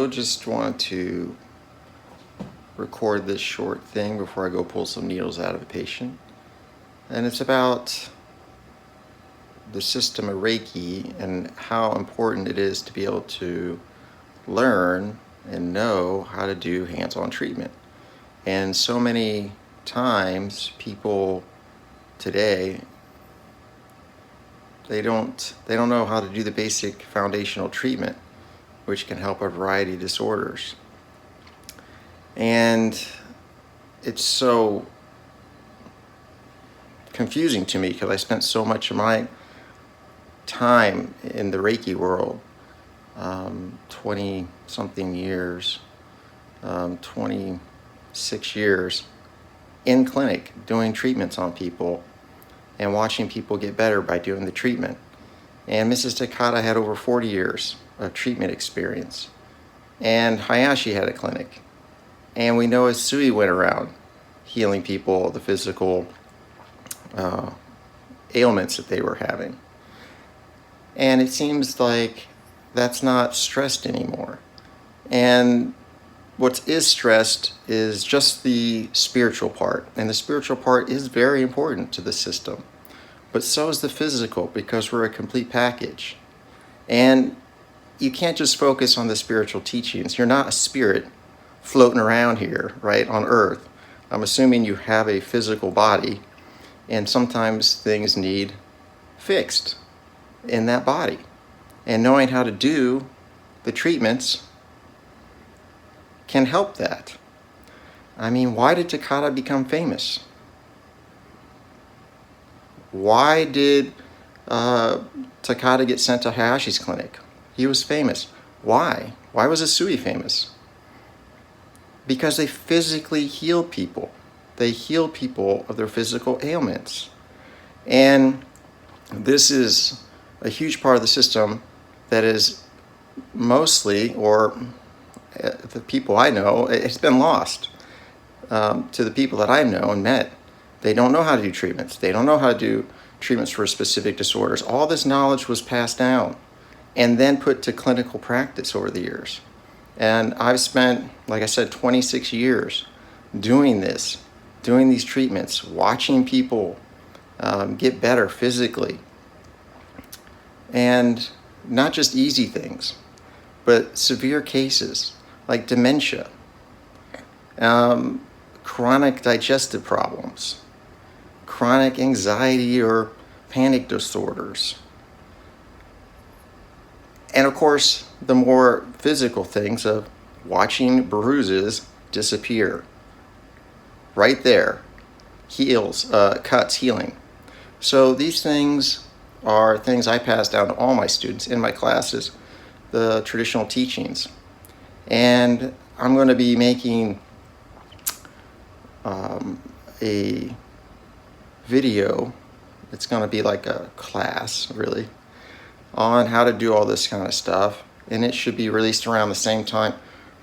Hello, just want to record this short thing before I go pull some needles out of a patient. And it's about the system of Reiki and how important it is to be able to learn and know how to do hands-on treatment. And so many times people today, they don't know how to do the basic foundational treatment, which can help a variety of disorders. And it's so confusing to me because I spent so much of my time in the Reiki world, 20 something years, 26 years in clinic doing treatments on people and watching people get better by doing the treatment. And Mrs. Takata had over 40 years of treatment experience. And Hayashi had a clinic. And we know Sui went around healing people, the physical ailments that they were having. And it seems like that's not stressed anymore. And what is stressed is just the spiritual part. And the spiritual part is very important to the system. But so is the physical, because we're a complete package. And you can't just focus on the spiritual teachings. You're not a spirit floating around here, right, on Earth. I'm assuming you have a physical body, and sometimes things need fixed in that body. And knowing how to do the treatments can help that. I mean, why did Takata become famous? Why did Takata get sent to Hayashi's clinic? He was famous. Why? Why was Sui famous? Because they physically heal people. They heal people of their physical ailments. And this is a huge part of the system that is mostly, or the people I know, it's been lost to the people that I know and met. They don't know how to do treatments. They don't know how to do treatments for specific disorders. All this knowledge was passed down and then put to clinical practice over the years. And I've spent, like I said, 26 years doing this, doing these treatments, watching people get better physically. And not just easy things, but severe cases like dementia, chronic digestive problems, chronic anxiety or panic disorders. And of course, the more physical things of watching bruises disappear. Right there, heals, cuts, healing. So these things are things I pass down to all my students in my classes, the traditional teachings. And I'm going to be making a video. It's going to be like a class, really, on how to do all this kind of stuff. And it should be released around the same time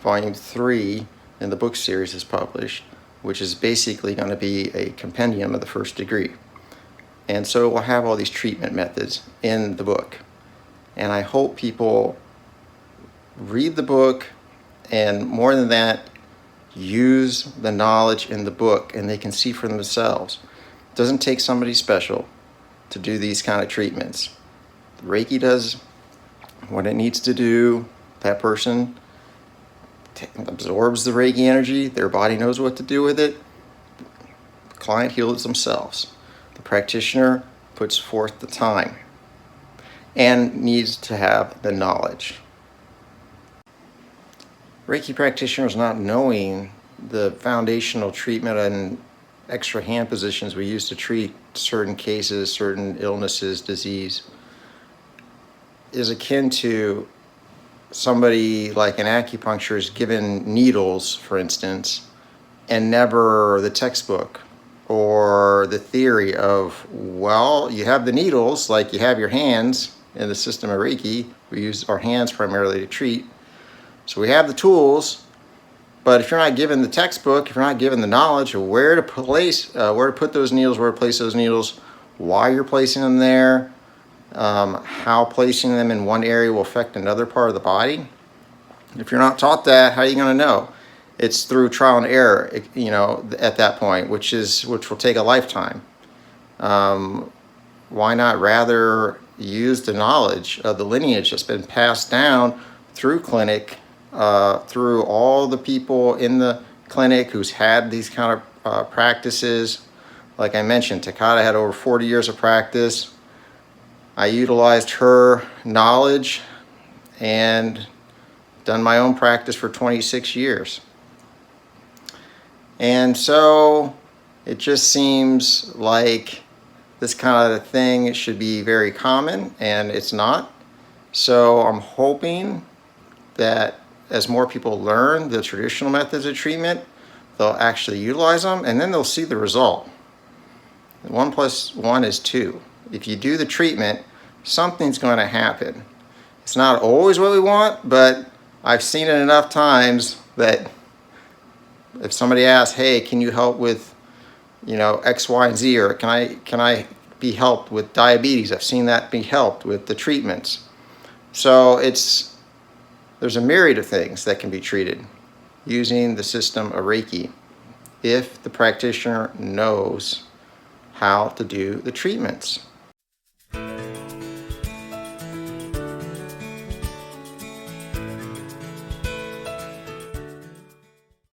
Volume 3 in the book series is published, which is basically going to be a compendium of the first degree. And so we'll have all these treatment methods in the book. And I hope people read the book, and more than that, use the knowledge in the book, and they can see for themselves. It doesn't take somebody special to do these kind of treatments. Reiki does what it needs to do. That person absorbs the Reiki energy. Their body knows what to do with it. The client heals themselves. The practitioner puts forth the time and needs to have the knowledge. Reiki practitioners not knowing the foundational treatment and extra hand positions we use to treat certain cases, certain illnesses, disease, is akin to somebody like an acupuncturist given needles, for instance, and never the textbook or the theory of, well, you have the needles like you have your hands in the system of Reiki. We use our hands primarily to treat. So we have the tools, but if you're not given the textbook, if you're not given the knowledge of where to place, where to put those needles, where to place those needles, why you're placing them there, how placing them in one area will affect another part of the body, If you're not taught that, how are you going to know? It's through trial and error, you know, at that point, which will take a lifetime. Why not rather use the knowledge of the lineage that's been passed down through clinic, through all the people in the clinic who's had these kind of practices. Like I mentioned, Takata had over 40 years of practice. I utilized her knowledge and done my own practice for 26 years. And so it just seems like this kind of thing should be very common, and it's not. So I'm hoping that as more people learn the traditional methods of treatment, they'll actually utilize them, and then they'll see the result. 1 + 1 is 2. If you do the treatment, something's going to happen. It's not always what we want, but I've seen it enough times that if somebody asks, hey, can you help with, you know, X, Y, and Z, or can I be helped with diabetes? I've seen that be helped with the treatments. So there's a myriad of things that can be treated using the system of Reiki if the practitioner knows how to do the treatments.